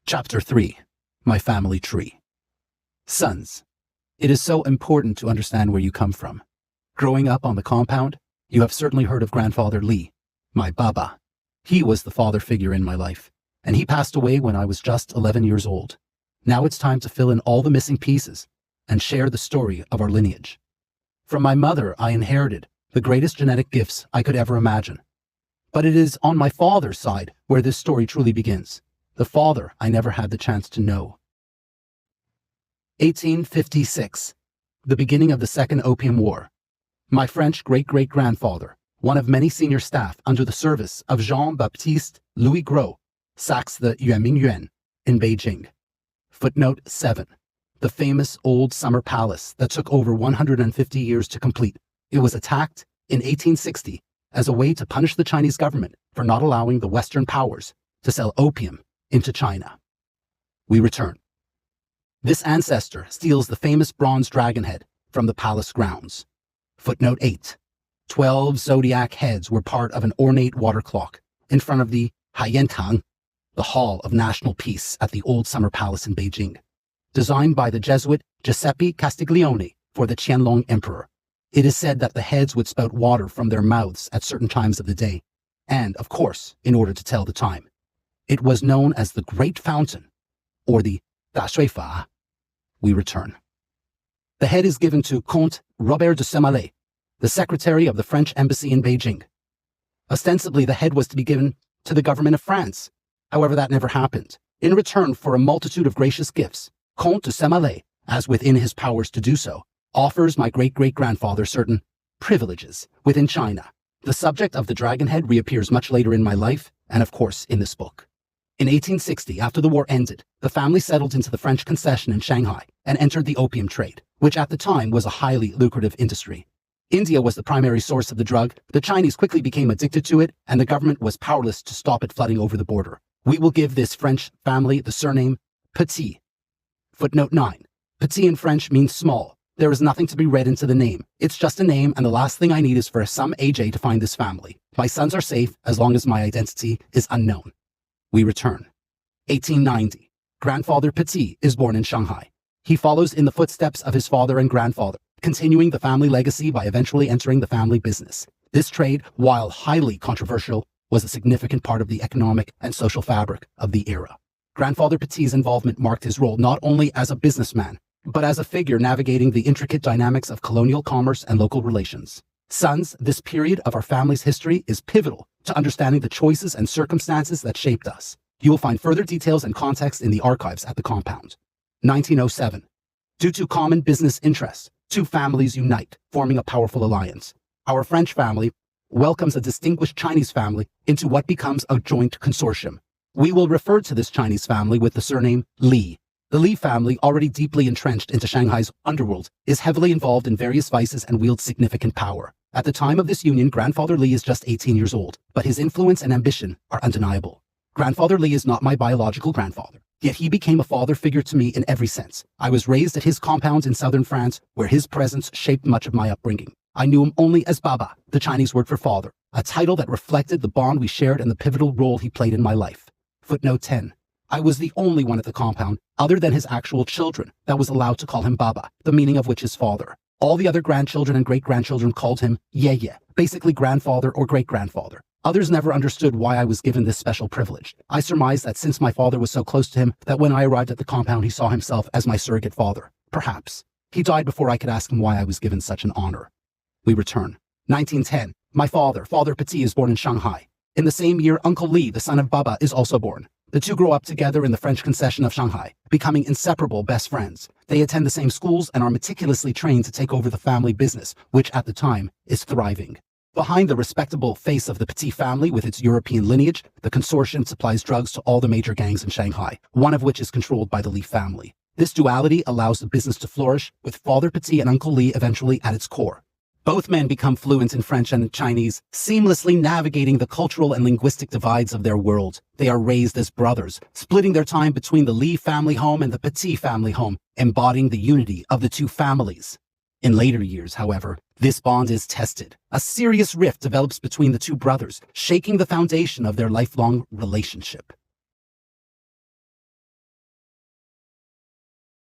Chapter 3. My Family Tree. Sons, it is so important to understand where you come from. Growing up on the compound, you have certainly heard of Grandfather Li, my Baba. He was the father figure in my life, and he passed away when I was just 11 years old. Now it's time to fill in all the missing pieces and share the story of our lineage. From my mother, I inherited the greatest genetic gifts I could ever imagine. But it is on my father's side where this story truly begins. The father I never had the chance to know. 1856, the beginning of the Second Opium War. My French great-great-grandfather, one of many senior staff under the service of Jean-Baptiste Louis Gros, sacks the Yuanmingyuan in Beijing. Footnote 7. The famous old summer palace that took over 150 years to complete. It was attacked in 1860 as a way to punish the Chinese government for not allowing the Western powers to sell opium into China. We return. This ancestor steals the famous bronze dragon head from the palace grounds. Footnote 8. 12 zodiac heads were part of an ornate water clock in front of the Haiyantang, the Hall of National Peace at the Old Summer Palace in Beijing, designed by the Jesuit Giuseppe Castiglione for the Qianlong Emperor. It is said that the heads would spout water from their mouths at certain times of the day, and, of course, in order to tell the time. It was known as the Great Fountain, or the Da Shui Fa. We return. The head is given to Comte Robert de Semalé, the secretary of the French embassy in Beijing. Ostensibly, the head was to be given to the government of France. However, that never happened. In return for a multitude of gracious gifts, Comte de Semalé, as within his powers to do so, offers my great-great-grandfather certain privileges within China. The subject of the dragon head reappears much later in my life, and of course in this book. In 1860, after the war ended, the family settled into the French concession in Shanghai and entered the opium trade, which at the time was a highly lucrative industry. India was the primary source of the drug, the Chinese quickly became addicted to it, and the government was powerless to stop it flooding over the border. We will give this French family the surname Petit. Footnote 9. Petit in French means small. There is nothing to be read into the name. It's just a name, and the last thing I need is for some AJ to find this family. My sons are safe as long as my identity is unknown. We return. 1890. Grandfather Petit is born in Shanghai. He follows in the footsteps of his father and grandfather, continuing the family legacy by eventually entering the family business. This trade, while highly controversial, was a significant part of the economic and social fabric of the era. Grandfather Petit's involvement marked his role not only as a businessman, but as a figure navigating the intricate dynamics of colonial commerce and local relations. Sons, this period of our family's history is pivotal to understanding the choices and circumstances that shaped us. You will find further details and context in the archives at the compound. 1907. Due to common business interests, two families unite, forming a powerful alliance. Our French family welcomes a distinguished Chinese family into what becomes a joint consortium. We will refer to this Chinese family with the surname Li. The Li family, already deeply entrenched into Shanghai's underworld, is heavily involved in various vices and wields significant power. At the time of this union, Grandfather Li is just 18 years old, but his influence and ambition are undeniable. Grandfather Li is not my biological grandfather, yet he became a father figure to me in every sense. I was raised at his compounds in southern France, where his presence shaped much of my upbringing. I knew him only as Baba, the Chinese word for father, a title that reflected the bond we shared and the pivotal role he played in my life. Footnote 10. I was the only one at the compound, other than his actual children, that was allowed to call him Baba, the meaning of which is father. All the other grandchildren and great-grandchildren called him Ye, basically grandfather or great-grandfather. Others never understood why I was given this special privilege. I surmised that since my father was so close to him, that when I arrived at the compound he saw himself as my surrogate father. Perhaps. He died before I could ask him why I was given such an honor. We return. 1910. My father, Father Petit, is born in Shanghai. In the same year, Uncle Li, the son of Baba, is also born. The two grow up together in the French concession of Shanghai, becoming inseparable best friends. They attend the same schools and are meticulously trained to take over the family business, which at the time is thriving. Behind the respectable face of the Petit family with its European lineage, the consortium supplies drugs to all the major gangs in Shanghai, one of which is controlled by the Li family. This duality allows the business to flourish, with Father Petit and Uncle Li eventually at its core. Both men become fluent in French and Chinese, seamlessly navigating the cultural and linguistic divides of their world. They are raised as brothers, splitting their time between the Li family home and the Petit family home, embodying the unity of the two families. In later years, however, this bond is tested. A serious rift develops between the two brothers, shaking the foundation of their lifelong relationship.